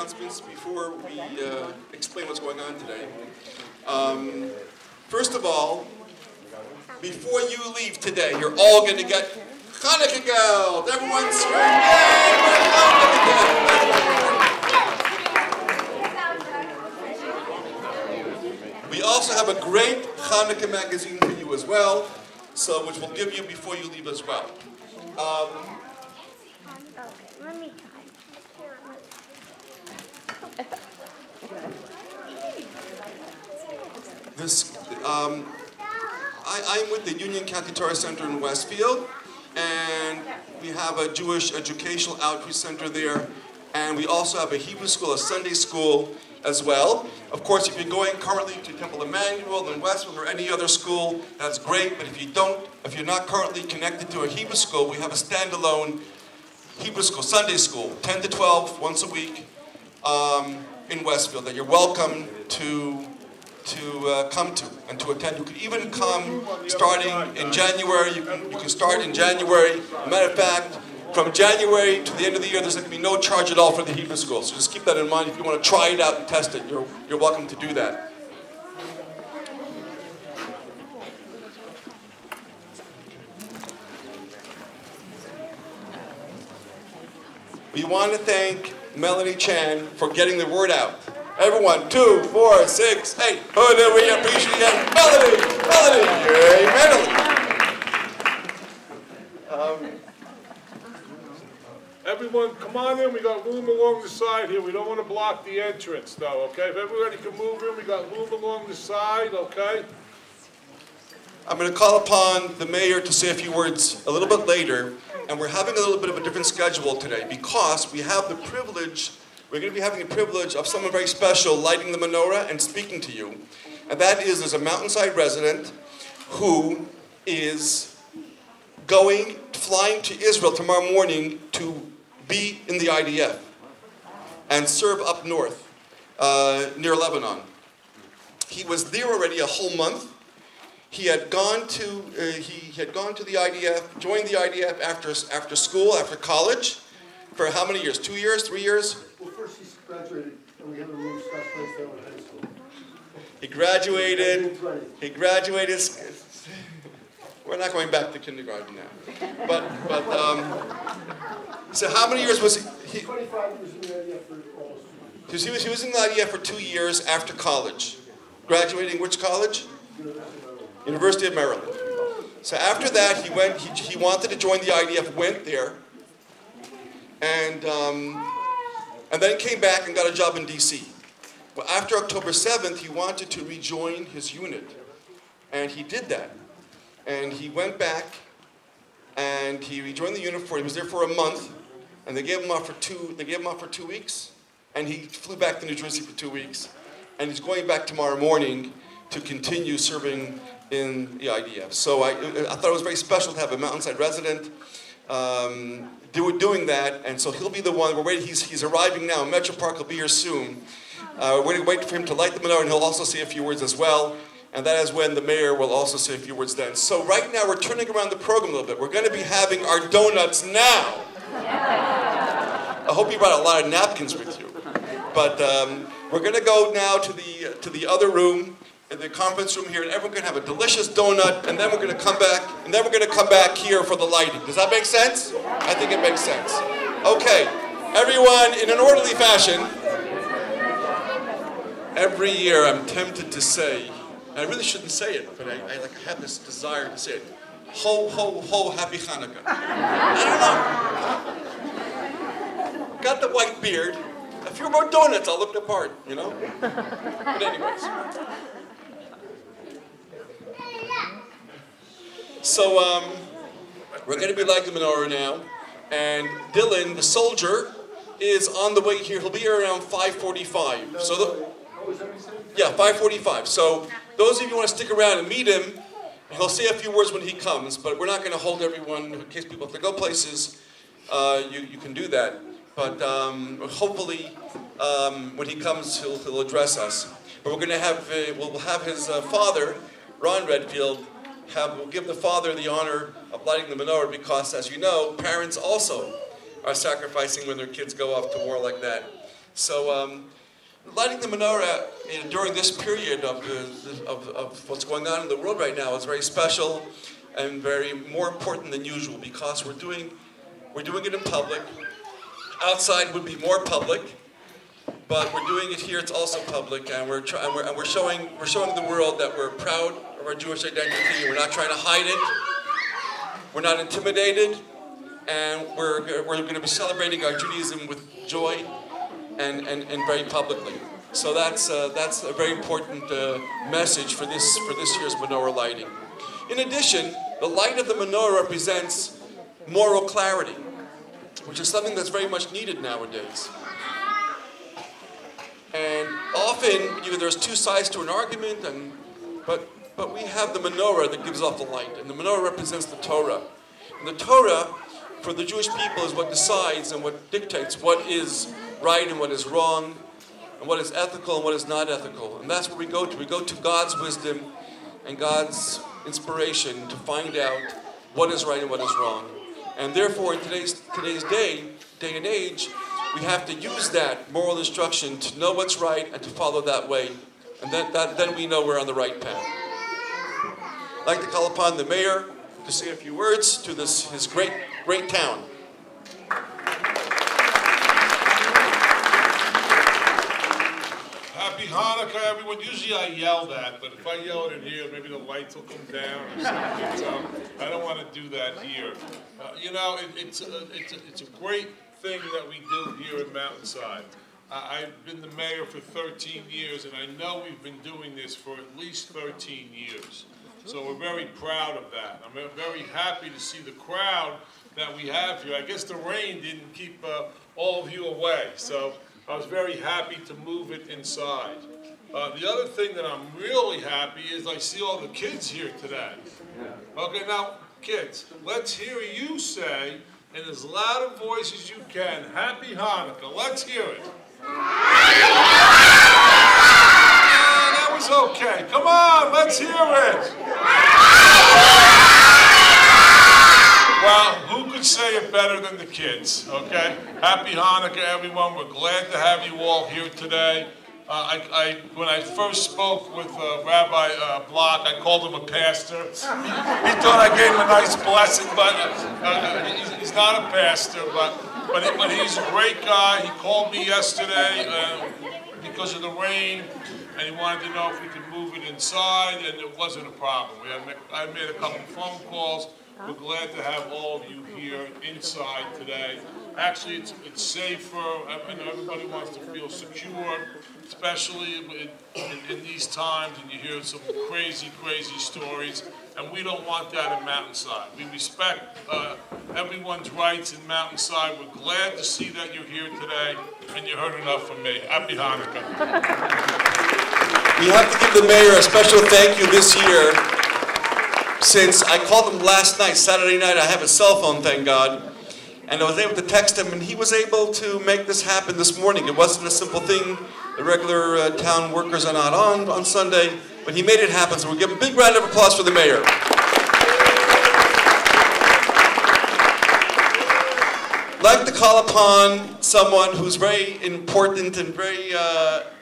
announcements before we explain what's going on today. First of all, before you leave today, you're all going to get Hanukkah geld. Everyone scream, yay, we're Hanukkah. We also have a great Hanukkah magazine for you as well, so which we'll give you before you leave as well. I'm with the Union County Torah Center in Westfield, and we have a Jewish Educational Outreach Center there, and we also have a Hebrew school, a Sunday school as well. Of course, if you're going currently to Temple Emmanuel in Westfield or any other school, that's great, but if you're not currently connected to a Hebrew school, we have a standalone Hebrew school, Sunday school, 10 to 12, once a week, in Westfield, that you're welcome to come to and to attend. You could even come starting in January. You can start in January. Matter of fact, from January to the end of the year, there's going to be no charge at all for the Hebrew school. So just keep that in mind. If you want to try it out and test it, you're welcome to do that. We want to thank Melanie Chan for getting the word out. Everyone, 2, 4, 6, 8. Oh, then we appreciate Melanie. Yay, Melanie. Everyone, come on in. We got room along the side here. We don't want to block the entrance, though, okay? If everybody can move in, we got room along the side, okay? I'm going to call upon the mayor to say a few words a little bit later, and we're having a little bit of a different schedule today because we have the privilege. We're going to be having the privilege of someone very special lighting the menorah and speaking to you. And that is, there's a Mountainside resident who is flying to Israel tomorrow morning to be in the IDF and serve up north near Lebanon. He was there already a whole month. He had gone to the IDF, joined the IDF after school, after college, for how many years? 2 years, 3 years? Well, first he graduated, and we had a room Scotch place down in high school. He graduated. We're not going back to kindergarten now. So how many years was he? 25 years in the IDF for almost 2 years. He was in the IDF for 2 years after college. Graduating which college? University of Maryland. So after that, he wanted to join the IDF, went there, and then came back and got a job in D.C. Well, after October 7th, he wanted to rejoin his unit, and he did that. And he went back, and he rejoined the unit. He was there for a month, and they gave him off for 2 weeks, and he flew back to New Jersey for 2 weeks, and he's going back tomorrow morning to continue serving in the IDF. So I thought it was very special to have a Mountainside resident doing that, and so he'll be the one. We're waiting. He's arriving now. Metro Park will be here soon. We're going to wait for him to light the menorah, and he'll also say a few words as well. And that is when the mayor will also say a few words then. So right now we're turning around the program a little bit. We're going to be having our donuts now. I hope you brought a lot of napkins with you. But we're going to go now to the other room, in the conference room here, and everyone's going to have a delicious donut, and then we're going to come back, here for the lighting. Does that make sense? I think it makes sense. Okay, everyone, in an orderly fashion. Every year I'm tempted to say, I really shouldn't say it, but I have this desire to say it. Ho, ho, ho, happy Hanukkah. I don't know. Got the white beard. A few more donuts, I'll look the part, you know? But anyways. So, we're going to be lighting the menorah now. And Dylan, the soldier, is on the way here. He'll be here around 5:45. Yeah, 5:45. So those of you who want to stick around and meet him, he'll say a few words when he comes, but we're not going to hold everyone in case people have to go places. You can do that. But hopefully when he comes, he'll address us. But we're going to have, we'll have his father, Ron Redfield, will give the father the honor of lighting the menorah because, as you know, parents also are sacrificing when their kids go off to war like that. So lighting the menorah during this period of what's going on in the world right now is very special and very more important than usual because we're doing it in public. Outside would be more public, but we're doing it here. It's also public, and we're showing the world that we're proud of our Jewish identity. We're not trying to hide it. We're not intimidated, and we're going to be celebrating our Judaism with joy and very publicly. So that's a very important message for this year's menorah lighting. In addition, the light of the menorah represents moral clarity, which is something that's very much needed nowadays. And often, there's two sides to an argument, but we have the menorah that gives off the light, and the menorah represents the Torah. And the Torah, for the Jewish people, is what decides and what dictates what is right and what is wrong, and what is ethical and what is not ethical. And that's where we go to. We go to God's wisdom and God's inspiration to find out what is right and what is wrong. And therefore, in today's day and age, we have to use that moral instruction to know what's right and to follow that way. And then we know we're on the right path. I'd like to call upon the mayor to say a few words to his great town. Happy Hanukkah, everyone. Usually I yell that, but if I yell it in here, maybe the lights will come down or something. So I don't want to do that here. It's a great thing that we do here in Mountainside. I've been the mayor for 13 years, and I know we've been doing this for at least 13 years. So we're very proud of that. I'm very happy to see the crowd that we have here. I guess the rain didn't keep all of you away, so I was very happy to move it inside. The other thing that I'm really happy is I see all the kids here today. Okay, now, kids, let's hear you say, in as loud a voice as you can, Happy Hanukkah. Let's hear it. That was okay. Come on, let's hear it. Well, who could say it better than the kids, okay? Happy Hanukkah, everyone. We're glad to have you all here today. When I first spoke with Rabbi Block, I called him a pastor. He thought I gave him a nice blessing, but he's not a pastor. But he's a great guy. He called me yesterday because of the rain, and he wanted to know if we could move it inside, and it wasn't a problem. I made a couple phone calls. We're glad to have all of you here inside today. Actually, it's safer. Everybody wants to feel secure, especially in these times, and you hear some crazy, crazy stories. And we don't want that in Mountainside. We respect everyone's rights in Mountainside. We're glad to see that you're here today, and you heard enough from me. Happy Hanukkah. We have to give the mayor a special thank you this year, since I called him last night, Saturday night. I have a cell phone, thank God. And I was able to text him, and he was able to make this happen this morning. It wasn't a simple thing. The regular town workers are not on Sunday, but he made it happen. So we'll give him a big round of applause for the mayor. I'd like to call upon someone who's very important and very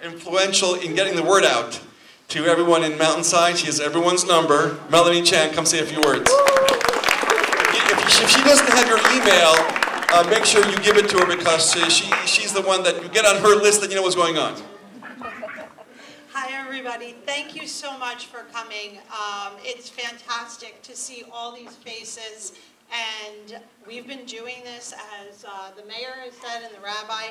influential in getting the word out to everyone in Mountainside. She has everyone's number. Melanie Chan, come say a few words. If she doesn't have your email, make sure you give it to her, because she's the one that you get on her list and you know what's going on. Hi everybody, thank you so much for coming. It's fantastic to see all these faces, and we've been doing this, as the mayor has said and the rabbi,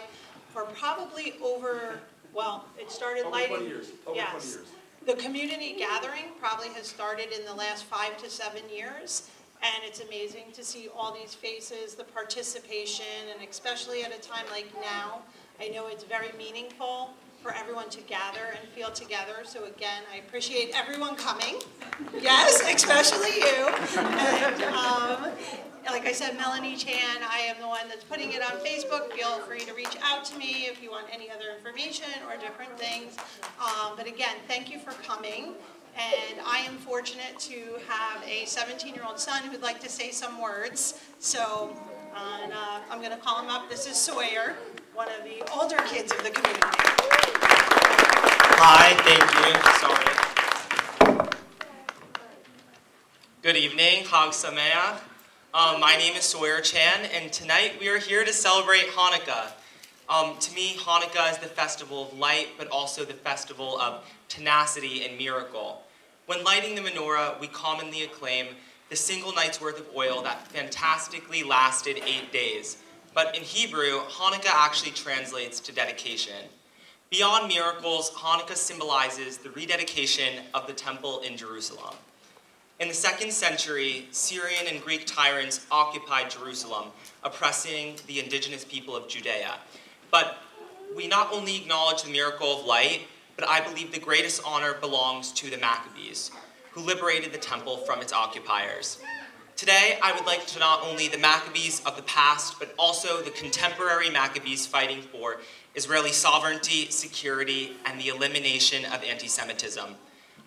for probably over, well, it started lighting. Over 20 years. Yes. 20 years. The community gathering probably has started in the last 5 to 7 years. And it's amazing to see all these faces, the participation, and especially at a time like now, I know it's very meaningful for everyone to gather and feel together. So again, I appreciate everyone coming. Yes, especially you. And like I said, Melanie Chan, I am the one that's putting it on Facebook. Feel free to reach out to me if you want any other information or different things. But again, thank you for coming. And I am fortunate to have a 17-year-old son who'd like to say some words. So I'm going to call him up. This is Sawyer. one of the older kids of the community. Hi, thank you. Sorry. Good evening, Chag Sameach. My name is Sawyer Chan, and tonight we are here to celebrate Hanukkah. To me, Hanukkah is the festival of light, but also the festival of tenacity and miracle. When lighting the menorah, we commonly acclaim the single night's worth of oil that fantastically lasted 8 days. But in Hebrew, Hanukkah actually translates to dedication. Beyond miracles, Hanukkah symbolizes the rededication of the temple in Jerusalem. In the 2nd century, Syrian and Greek tyrants occupied Jerusalem, oppressing the indigenous people of Judea. But we not only acknowledge the miracle of light, but I believe the greatest honor belongs to the Maccabees, who liberated the temple from its occupiers. Today, I would like to not only the Maccabees of the past, but also the contemporary Maccabees fighting for Israeli sovereignty, security, and the elimination of anti-Semitism.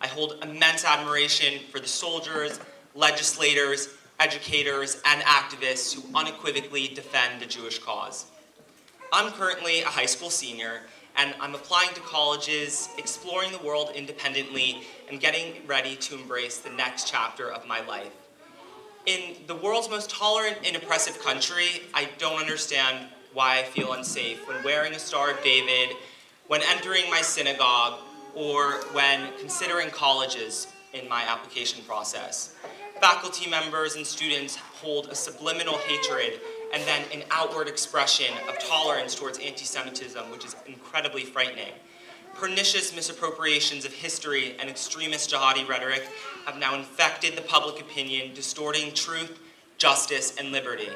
I hold immense admiration for the soldiers, legislators, educators, and activists who unequivocally defend the Jewish cause. I'm currently a high school senior, and I'm applying to colleges, exploring the world independently, and getting ready to embrace the next chapter of my life. In the world's most tolerant and oppressive country, I don't understand why I feel unsafe when wearing a Star of David, when entering my synagogue, or when considering colleges in my application process. Faculty members and students hold a subliminal hatred and then an outward expression of tolerance towards anti-Semitism, which is incredibly frightening. Pernicious misappropriations of history and extremist jihadi rhetoric have now infected the public opinion, distorting truth, justice, and liberty.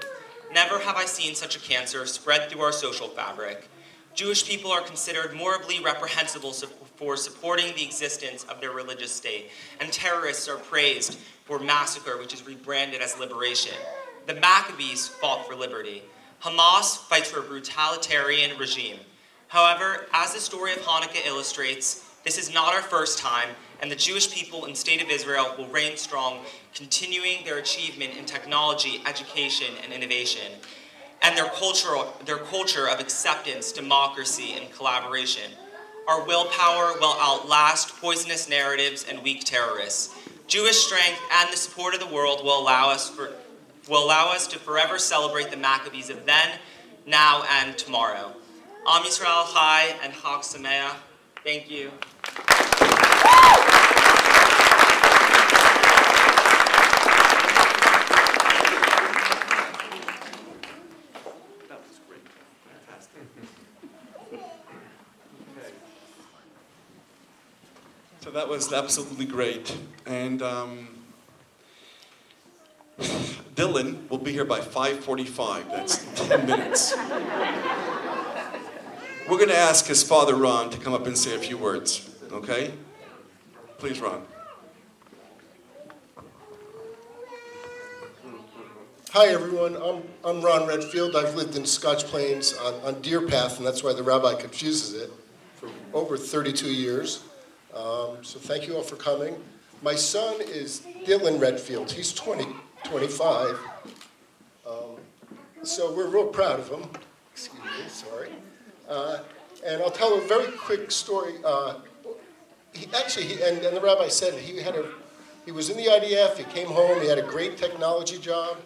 Never have I seen such a cancer spread through our social fabric. Jewish people are considered morally reprehensible for supporting the existence of their religious state, and terrorists are praised for massacre, which is rebranded as liberation. The Maccabees fought for liberty. Hamas fights for a brutalitarian regime. However, as the story of Hanukkah illustrates, this is not our first time, and the Jewish people and state of Israel will reign strong, continuing their achievement in technology, education, and innovation, and their culture of acceptance, democracy, and collaboration. Our willpower will outlast poisonous narratives and weak terrorists. Jewish strength and the support of the world will allow us to forever celebrate the Maccabees of then, now, and tomorrow. Am Yisrael Chai and Chag Sameach. Thank you. That was great. Fantastic. Okay. So that was absolutely great. And Dylan will be here by 5:45. That's 10 minutes. We're going to ask his father, Ron, to come up and say a few words, okay? Please, Ron. Hi, everyone. I'm Ron Redfield. I've lived in Scotch Plains on Deer Path, and that's why the rabbi confuses it, for over 32 years. So thank you all for coming. My son is Dylan Redfield. He's 25. So we're real proud of him. Excuse me, sorry. And I'll tell a very quick story. And the rabbi said he was in the IDF, he came home, he had a great technology job,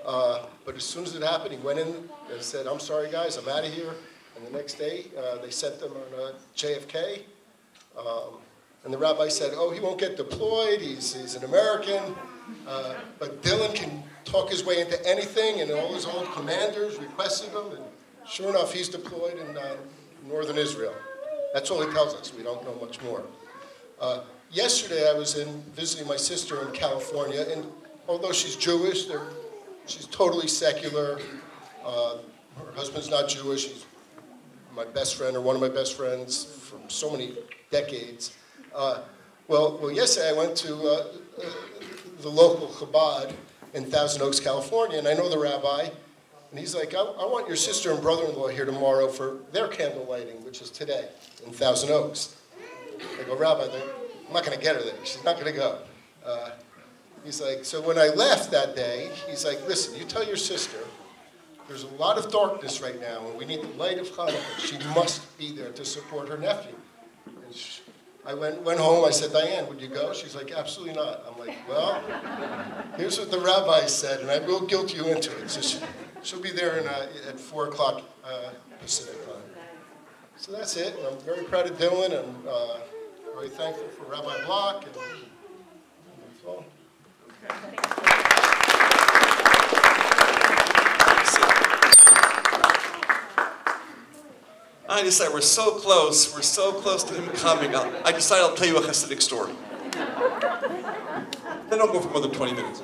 but as soon as it happened, he went in and said, "I'm sorry guys, I'm out of here." And the next day, they sent them on JFK. And the rabbi said, "Oh, he won't get deployed, he's an American, but Dylan can talk his way into anything," and all his old commanders requested him, and sure enough, he's deployed in northern Israel. That's all he tells us. We don't know much more. Yesterday, I was visiting my sister in California, and although she's Jewish, she's totally secular. Her husband's not Jewish. He's my best friend, or one of my best friends, from so many decades. Well, yesterday I went to the local Chabad in Thousand Oaks, California, and I know the rabbi. And he's like, I want your sister and brother-in-law here tomorrow for their candle lighting, which is today in Thousand Oaks. I go, "Rabbi, I'm not going to get her there. She's not going to go." He's like, so when I left that day, he's like, "Listen, you tell your sister there's a lot of darkness right now, and we need the light of Hanukkah. She must be there to support her nephew. And I went home, I said, Diane, would you go? She's like, absolutely not. I'm like, well, here's what the rabbi said, and I will guilt you into it. So she'll be there at 4 o'clock Pacific time. So that's it. And I'm very proud of Dylan, and very thankful for Rabbi Block. And that's all. I decided we're so close to him coming up. I decided I'll tell you a Hasidic story. Then don't go for more than 20 minutes.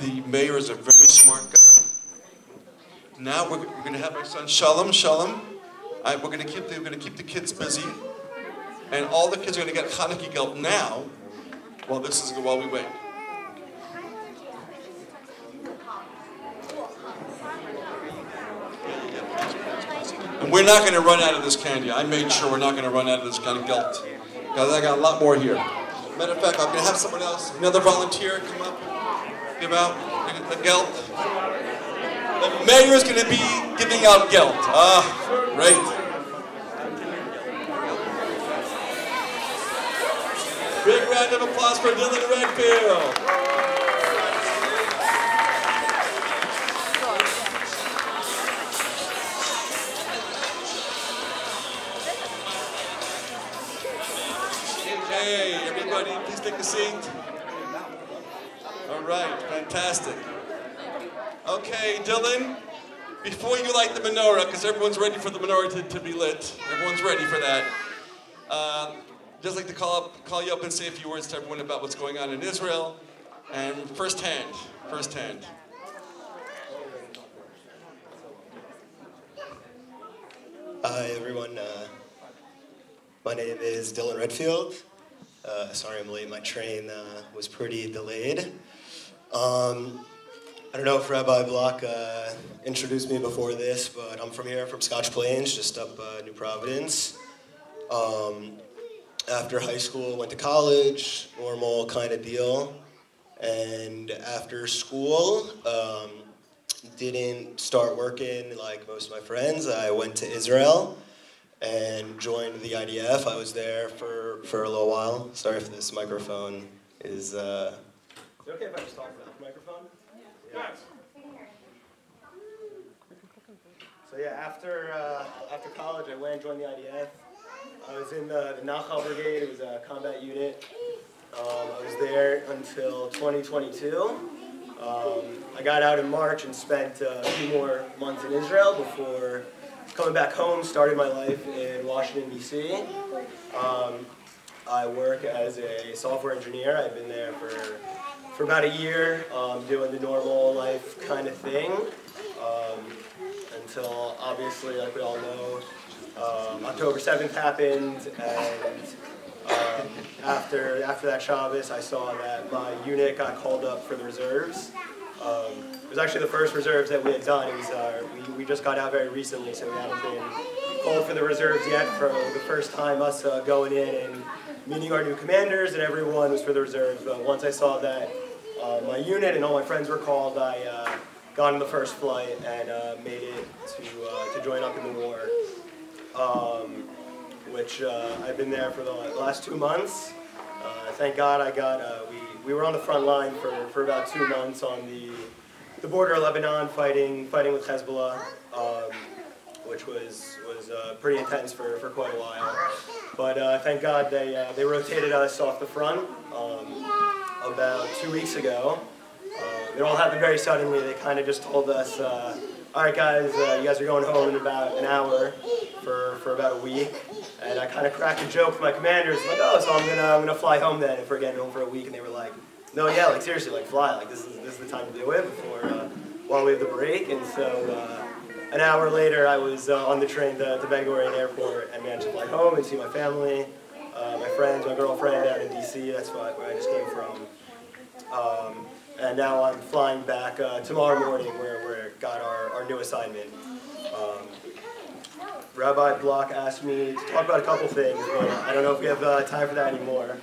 The mayor is a very smart guy. Now we're going to have my son Shalom. We're going to keep the kids busy, and all the kids are going to get Hanukkah gelt now, while we wait. And we're not going to run out of this candy. I made sure we're not going to run out of this kind of gelt, because I got a lot more here. Matter of fact, I'm going to have someone else, another volunteer, come up, give out the gelt. The mayor is going to be giving out gelt. Great. Big round of applause for Dylan Redfield. Hey, everybody, please take a seat. All right, fantastic. Okay, Dylan, before you light the menorah, because everyone's ready for the menorah to be lit. Everyone's ready for that. Just like to call you up and say a few words to everyone about what's going on in Israel, and firsthand. Hi, everyone. My name is Dylan Redfield. Sorry I'm late. My train was pretty delayed. I don't know if Rabbi Block introduced me before this, but I'm from here, from Scotch Plains, just up New Providence. After high school, went to college, normal kind of deal. And after school, didn't start working like most of my friends. I went to Israel and joined the IDF. I was there for a little while. Sorry if this microphone is... Is it okay if I just talk about the microphone? Yes. So yeah, after college, I went and joined the IDF. I was in the Nachal Brigade. It was a combat unit. I was there until 2022. I got out in March and spent a few more months in Israel before coming back home, started my life in Washington, D.C. I work as a software engineer. I've been there for about a year, doing the normal life kind of thing, until obviously, like we all know, October 7th happened, and after that Shabbos, I saw that my unit got called up for the reserves. It was actually the first reserves that we had done. It was we just got out very recently, so we hadn't been called for the reserves yet. For the first time, us going in and meeting our new commanders, and everyone was for the reserves. But once I saw that my unit and all my friends were called, I got on the first flight and made it to join up in the war. Which I've been there for the last 2 months. Thank God we were on the front line for about 2 months on the border of Lebanon, fighting with Hezbollah, which was pretty intense for quite a while. But thank God they rotated us off the front about 2 weeks ago. It all happened very suddenly. They kind of just told us, all right guys, you guys are going home in about an hour for about a week. And I kind of cracked a joke for my commanders, like, oh, so I'm gonna fly home then if we're getting home for a week. And they were like, no, yeah, like seriously, like fly, like this is the time to do it while we have the break. And so an hour later, I was on the train to Ben Gurion Airport and managed to fly home and see my family, my friends, my girlfriend out in D.C. That's where I just came from. And now I'm flying back tomorrow morning where we got our new assignment. Rabbi Block asked me to talk about a couple things, but I don't know if we have time for that anymore.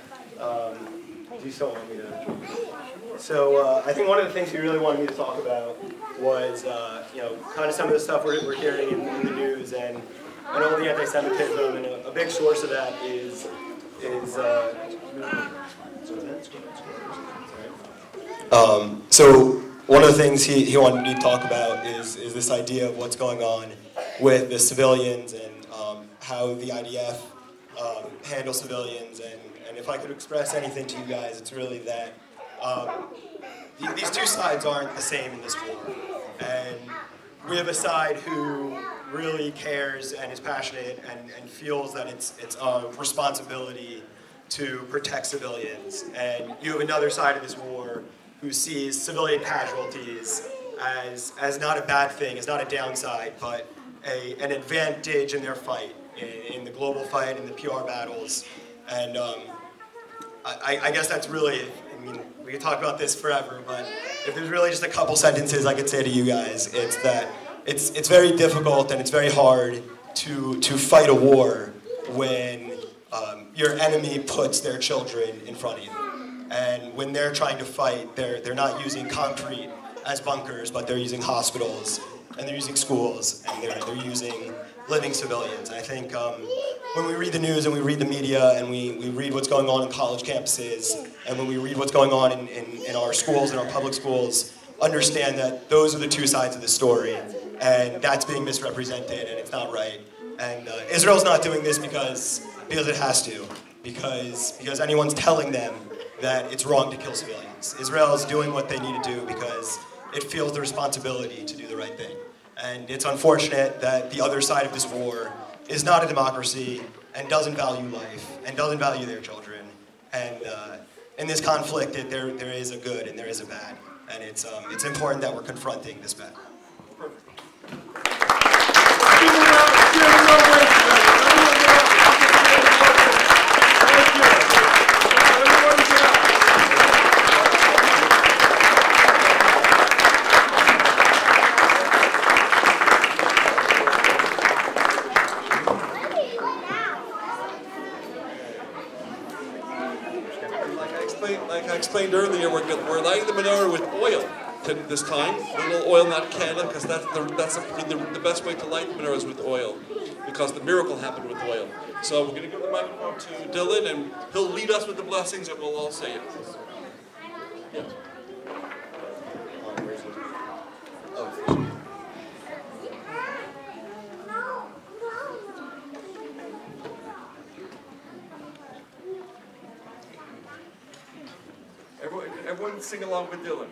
Do you still want me to? So I think one of the things he really wanted me to talk about was, kind of some of the stuff we're hearing in the news and all the anti-Semitism, and a big source of that is so one of the things he wanted me to talk about is this idea of what's going on with the civilians and how the IDF handles civilians. And if I could express anything to you guys, it's really that these two sides aren't the same in this war. And we have a side who really cares and is passionate and feels that it's a responsibility to protect civilians. And you have another side of this war who sees civilian casualties as not a bad thing, as not a downside, but an advantage in their fight, in the global fight, in the PR battles. And I guess that's really, we could talk about this forever, but if there's really just a couple sentences I could say to you guys, it's that it's very difficult and it's very hard to fight a war when your enemy puts their children in front of you. And when they're trying to fight, they're not using concrete as bunkers, but they're using hospitals, and they're using schools, and they're using living civilians. And I think when we read the news and we read the media and we read what's going on in college campuses, and when we read what's going on in our schools, in our public schools, understand that those are the two sides of the story, and that's being misrepresented, and it's not right. And Israel's not doing this because it has to, because anyone's telling them that it's wrong to kill civilians. Israel's doing what they need to do because it feels the responsibility to do the right thing. And it's unfortunate that the other side of this war is not a democracy and doesn't value life and doesn't value their children. And in this conflict, there is a good and there is a bad. And it's important that we're confronting this bad. Like I explained earlier, we're lighting the menorah with oil this time. A little oil, not candle, because that's the best way to light the menorah is with oil, because the miracle happened with oil. So we're going to give the microphone to Dylan, and he'll lead us with the blessings, and we'll all say it. Yeah. Everyone sing along with Dylan.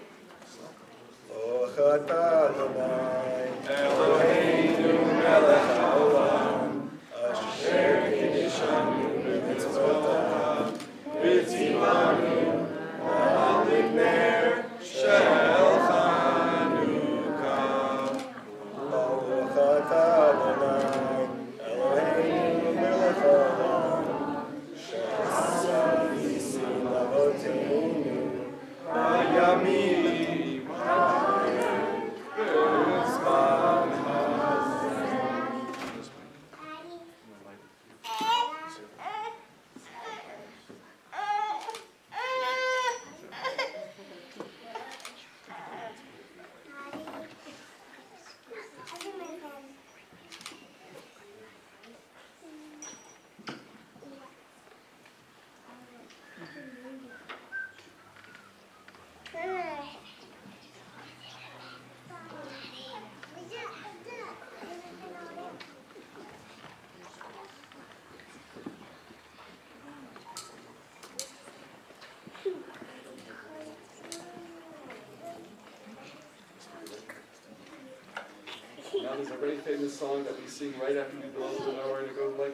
Eloheinu melech haolam, asher kiddushanu b'mitzvotav, v'tzivanu al ner shel Chanukah. Baruch atah Adonai, Eloheinu melech haolam, she'asa nisim lavotenu, hayamim. Now there's a very famous song that we sing right after we blow the menorah and it goes like